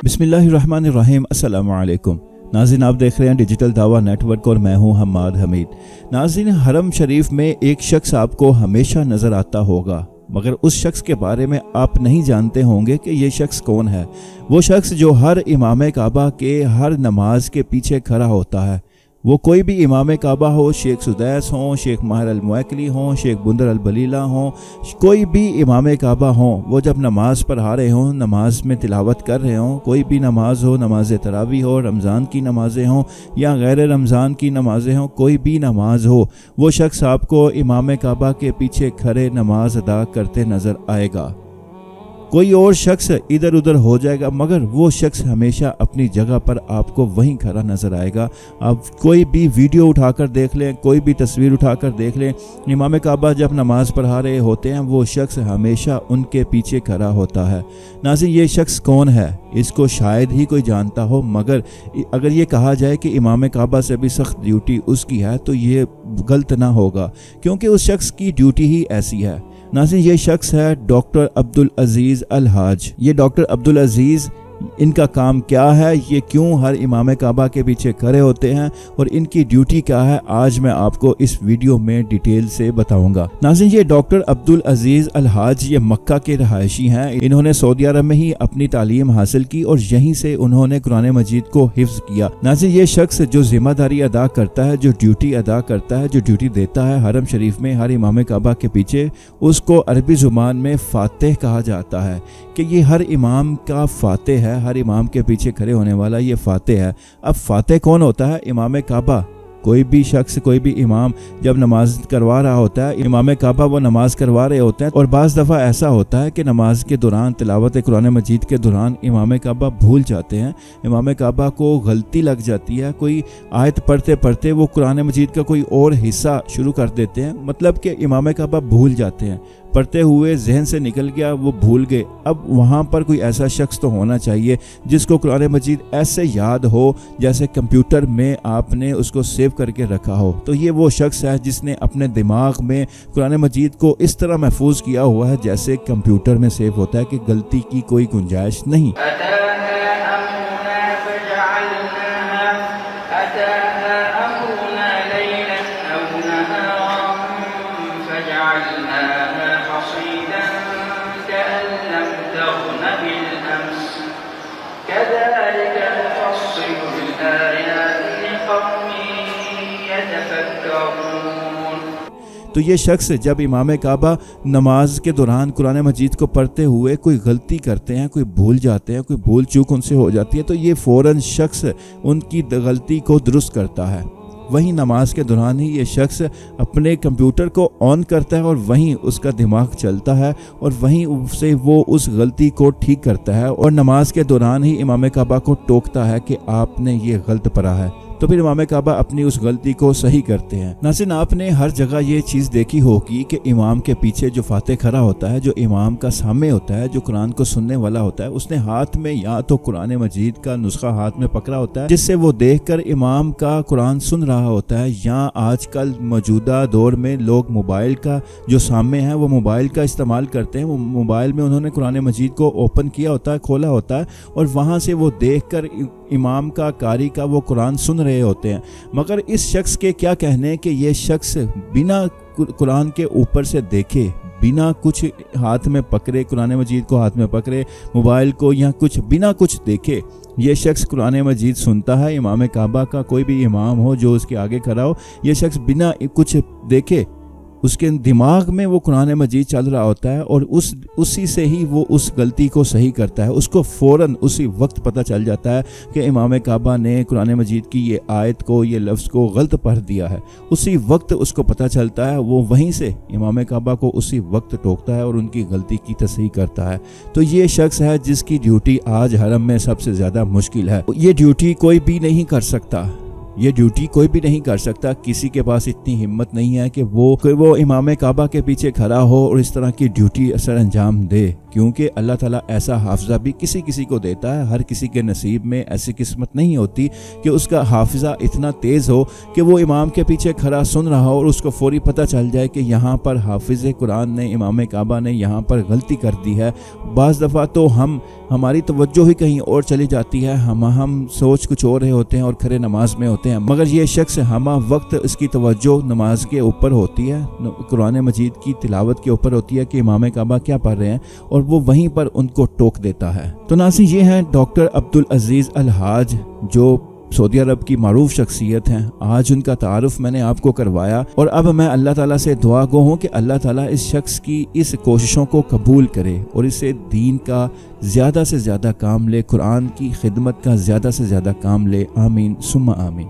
बिस्मिल्लाहिर्रहमानिर्रहीम। अस्सलामु अलैकुम नाज़रीन, आप देख रहे हैं डिजिटल दावा नेटवर्क और मैं हूं हम्माद हमीद। नाज़रीन, हरम शरीफ में एक शख्स आपको हमेशा नज़र आता होगा, मगर उस शख्स के बारे में आप नहीं जानते होंगे कि ये शख्स कौन है। वो शख्स जो हर इमाम काबा के हर नमाज के पीछे खड़ा होता है। वो कोई भी इमाम काबा हो, शेख सुदैस हो, शेख माहिर अल मुवक्किली हो, शेख बुंदर अल बलीला हो, कोई भी इमाम काबा हो, वो जब नमाज पढ़ा रहे हों, नमाज में तिलावत कर रहे हों, कोई भी नमाज हो, नमाज तरावी हो, रमज़ान की नमाज़ें हों या गैर रमज़ान की नमाज़ें हों, कोई भी नमाज हो, वो शख्स आपको इमाम काबा के पीछे खड़े नमाज अदा करते नज़र आएगा। कोई और शख्स इधर उधर हो जाएगा, मगर वो शख्स हमेशा अपनी जगह पर आपको वहीं खड़ा नज़र आएगा। आप कोई भी वीडियो उठाकर देख लें, कोई भी तस्वीर उठाकर देख लें, इमाम काबा जब नमाज पढ़ा रहे होते हैं वो शख्स हमेशा उनके पीछे खड़ा होता है। नाज़रीन, ये शख्स कौन है इसको शायद ही कोई जानता हो, मगर अगर ये कहा जाए कि इमाम काबा से भी सख्त ड्यूटी उसकी है तो ये गलत ना होगा, क्योंकि उस शख्स की ड्यूटी ही ऐसी है। नाज़रीन, ये शख्स है डॉक्टर अब्दुल अजीज़ अल हाज। ये डॉक्टर अब्दुल अजीज़, इनका काम क्या है, ये क्यों हर इमाम काबा के पीछे खड़े होते हैं और इनकी ड्यूटी क्या है, आज मैं आपको इस वीडियो में डिटेल से बताऊंगा। नाज़रीन, ये डॉक्टर अब्दुल अजीज़ अल हाज ये मक्का के रहायशी हैं। इन्होंने सऊदी अरब में ही अपनी तालीम हासिल की और यहीं से उन्होंने कुरान मजीद को हिफ्ज किया। नाज़रीन, ये शख्स जो जिम्मेदारी अदा करता है, जो ड्यूटी अदा करता है, जो ड्यूटी देता है हरम शरीफ में हर इमाम काबा के पीछे, उसको अरबी ज़ुबान में फातिह कहा जाता है कि ये हर इमाम का फातिह है, हर इमाम के पीछे खड़े होने वाला ये फातिह है। अब फातिह कौन होता है? इमाम काबा। कोई भी शख्स, कोई भी इमाम जब नमाज करवा रहा होता है, इमाम काबा वो नमाज करवा रहे होते हैं, और बाज़ दफ़ा ऐसा होता है कि नमाज के दौरान, तिलावत कुरान मजीद के दौरान इमाम काबा भूल जाते हैं, इमाम काबा को गलती लग जाती है, कोई आयत पढ़ते पढ़ते वो कुरान मजीद का कोई और हिस्सा शुरू कर देते हैं, मतलब कि इमाम काबा भूल जाते हैं, पढ़ते हुए जहन से निकल गया, वो भूल गए। अब वहाँ पर कोई ऐसा शख्स तो होना चाहिए जिसको कुरान मजीद ऐसे याद हो जैसे कंप्यूटर में आपने उसको सेव करके रखा हो। तो ये वो शख्स है जिसने अपने दिमाग में कुरान मजीद को इस तरह महफूज किया हुआ है जैसे कंप्यूटर में सेव होता है कि गलती की कोई गुंजाइश नहीं। तो ये शख्स जब इमाम काबा नमाज के दौरान कुरान मजीद को पढ़ते हुए कोई गलती करते हैं, कोई भूल जाते हैं, कोई भूल चूक उनसे हो जाती है, तो ये फ़ौरन शख्स उनकी गलती को दुरुस्त करता है। वहीं नमाज के दौरान ही ये शख्स अपने कंप्यूटर को ऑन करता है और वहीं उसका दिमाग चलता है और वहीं से वो उस गलती को ठीक करता है, और नमाज के दौरान ही इमाम काबा को टोकता है कि आपने ये गलत पढ़ा है। तो फिर इमाम काबा अपनी उस गलती को सही करते हैं। नाज़रीन, आपने हर जगह ये चीज़ देखी होगी कि इमाम के पीछे जो फातिह खड़ा होता है, जो इमाम का सामने होता है, जो कुरान को सुनने वाला होता है, उसने हाथ में या तो कुरान मजीद का नुस्खा हाथ में पकड़ा होता है जिससे वो देखकर इमाम का कुरान सुन रहा होता है, या आजकल मौजूदा दौर में लोग मोबाइल का जो सामने है वो मोबाइल का इस्तेमाल करते हैं। वो मोबाइल में उन्होंने कुरान मजीद को ओपन किया होता है, खोला होता है, और वहाँ से वो देखकर इमाम का कारी का वो कुरान सुन रहे होते हैं। मगर इस शख्स के क्या कहने कि ये शख्स बिना कुरान के ऊपर से देखे, बिना कुछ हाथ में पकड़े, कुरान मजीद को हाथ में पकड़े, मोबाइल को या कुछ बिना कुछ देखे, ये शख्स कुरान मजीद सुनता है। इमाम काबा का कोई भी इमाम हो जो उसके आगे खड़ा हो, ये शख्स बिना कुछ देखे उसके दिमाग में वो कुरान मजीद चल रहा होता है और उसी से ही वो उस गलती को सही करता है। उसको फ़ौरन उसी वक्त पता चल जाता है कि इमाम काबा ने कुरान मजीद की ये आयत को, ये लफ्ज़ को गलत पढ़ दिया है। उसी वक्त उसको पता चलता है, वो वहीं से इमाम काबा को उसी वक्त टोकता है और उनकी गलती की तसहीह करता है। तो ये शख्स है जिसकी ड्यूटी आज हरम में सबसे ज़्यादा मुश्किल है। ये ड्यूटी कोई भी नहीं कर सकता। ये ड्यूटी कोई भी नहीं कर सकता। किसी के पास इतनी हिम्मत नहीं है कि वो इमाम काबा के पीछे खड़ा हो और इस तरह की ड्यूटी असर अंजाम दे, क्योंकि अल्लाह ताला ऐसा हाफिजा भी किसी किसी को देता है। हर किसी के नसीब में ऐसी किस्मत नहीं होती कि उसका हाफिजा इतना तेज़ हो कि वो इमाम के पीछे खड़ा सुन रहा हो और उसको फौरी पता चल जाए कि यहाँ पर हाफिज़ कुरान ने, इमाम काबा ने यहाँ पर गलती कर दी है। बाज़ दफ़ा तो हमारी तवज्जो ही कहीं और चली जाती है, हम सोच कुछ और रहे होते हैं और खरे नमाज में होते हैं, मगर ये शख्स हम वक्त इसकी तवज्जो नमाज के ऊपर होती है, कुरान मजीद की तिलावत के ऊपर होती है कि इमाम काबा क्या पढ़ रहे हैं, और वो वहीं पर उनको टोक देता है। तो नाज़रीन, ये हैं डॉक्टर अब्दुल अजीज़ अल हाज, जो सऊदी अरब की मारूफ शख्सियत हैं। आज उनका तारुफ मैंने आपको करवाया, और अब मैं अल्लाह ताला से दुआ गो हूँ कि अल्लाह ताला इस शख्स की इस कोशिशों को कबूल करे और इसे दीन का ज़्यादा से ज़्यादा काम ले, कुरान की खिदमत का ज़्यादा से ज़्यादा काम ले। आमीन सुम्मा आमीन।